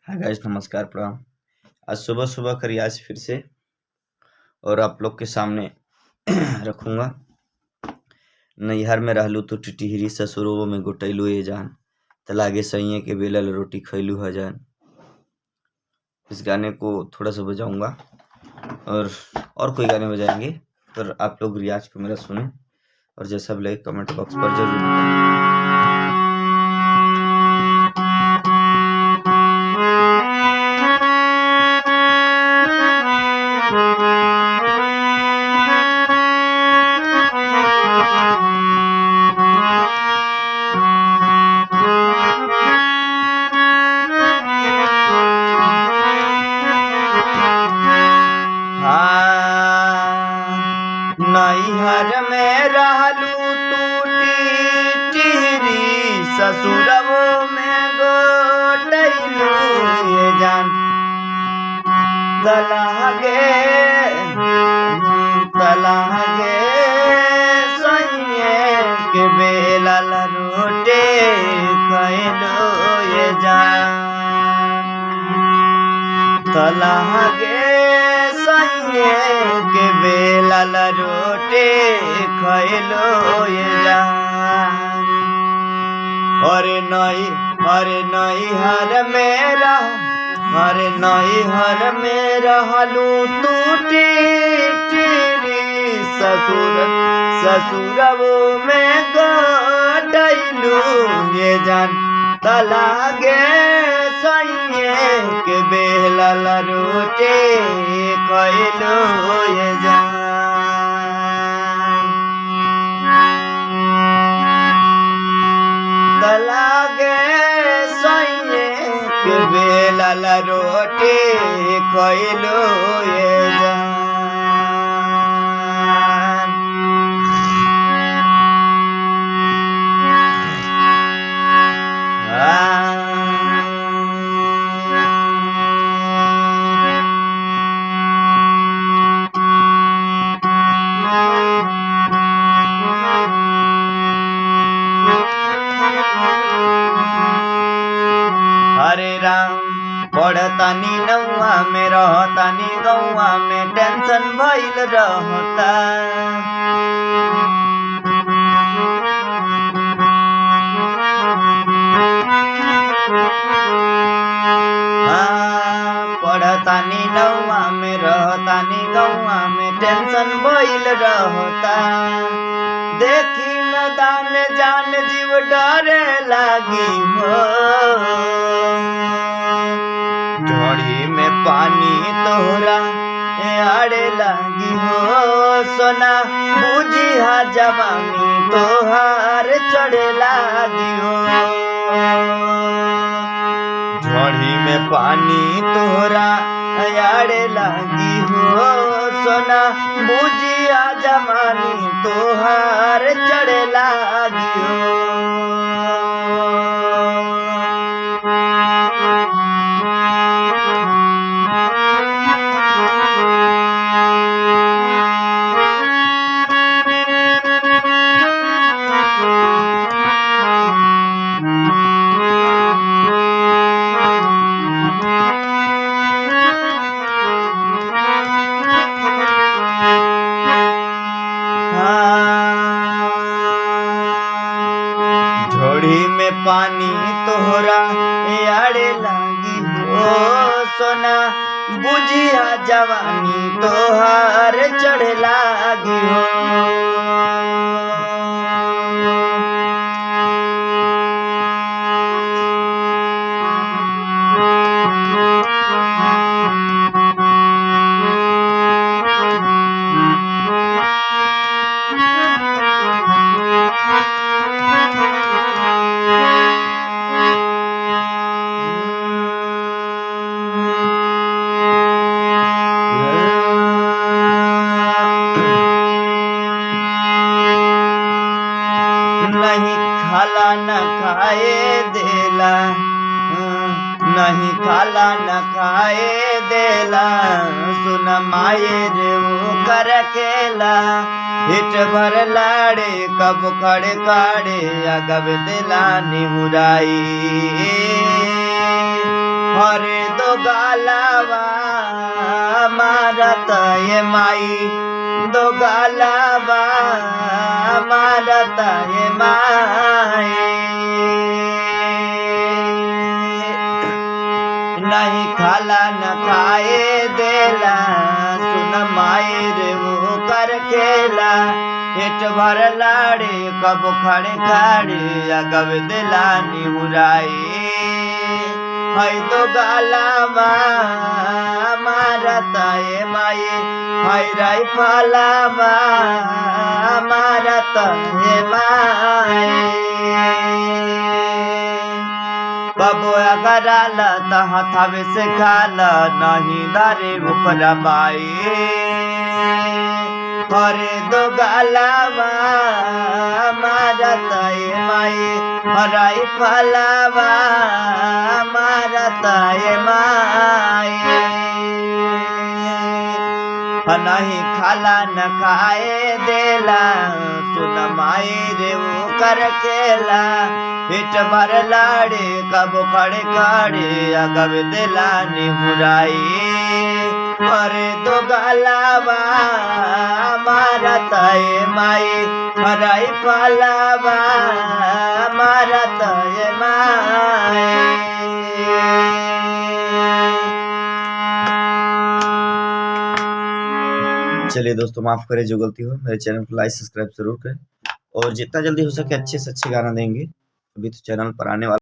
Hi guys, नमस्कार, प्रणाम। आज सुबह सुबह का रियाज फिर से और आप लोग के सामने रखूंगा। नैहर में रहलू तो टिटिहरी, ससुरो में गोटैलू ये जान, तलागे सैये के बेलल रोटी खैलू हजान। इस गाने को थोड़ा सा बजाऊंगा और कोई गाने बजाएंगे, पर आप लोग रियाज को मेरा सुने और जैसा भी लगे कमेंट बॉक्स पर जरूर बताएं। नैहर में रहलू तू टिहरी, ससुरबो में गोटैलू ये जान। तलागे सैये के बेलल रोटी खैलू ये जान। तलागे सैये के बेलल रोटी खैलो ये जान। अरे नैहर में रहलू तू टिहरी, ससुरबो में गोटैलू ये जान। तलागे सैये के बेलल रोटी खैलू ये जान। तलागे सैये के बेलल रोटी खैलू ये जान। हरे राम, पढ़तानी नौआ में रहतानी गौआ में, टेंशन भइल रहता। पढ़तानी नौआ में रहतानी गौआ में, टेंशन भइल रहता। देखी न दान जान जीव डरे लागी हो, ढोड़ी में पानी तोहरा आड़े लागी हो। सोना बुझिया जवानी तोहार चढ़े लागी हो, ढोड़ी में पानी तोहरा आड़े लागी हो। सोना बुझिया जवानी तोहार चढ़े लागी हो। ढोड़ी में पानी तोहरा आड़े लागी हो। सोना बुझिया जवानी तोहार चढ़े लागी हो। नहीं खाला न खाए देला, नहीं खाला न खाए देला। सुन माये रे वो कर केला, हिट भर लाड़े कब खड़े काड़े, अगब दिला निहुराई। अरे दो गालावा मारत ये माई, दो गालावा मारत ये माई। नहीं खाला न खाए देला, सुन माई रे वो कर खेला। पेट भर लाड़े कब खड़े खड़े, अगब दिला निहुराए। है दो गालावा मारत ये माई, है राई फलावा मारत ये माई। कबो अगर आला तहाँ थावे से खाला, नहीं दारे ऊपर बाई। हरे दो गालावा मारत ये माई, हराई फलावा मारत ये माई। नहीं खाला न खाए देला, सुन माई रे वो कर केला। पेट भर लाड़े कब खड़े खड़े, अगब दिला निहुराई। अरे दो गालावा मारत ये माई, हराई फलावा मारत ये माई। चलिए दोस्तों, माफ करें जो गलती हो। मेरे चैनल को लाइक सब्सक्राइब जरूर करें, और जितना जल्दी हो सके अच्छे से अच्छे गाना देंगे। अभी तो चैनल पर आने वाला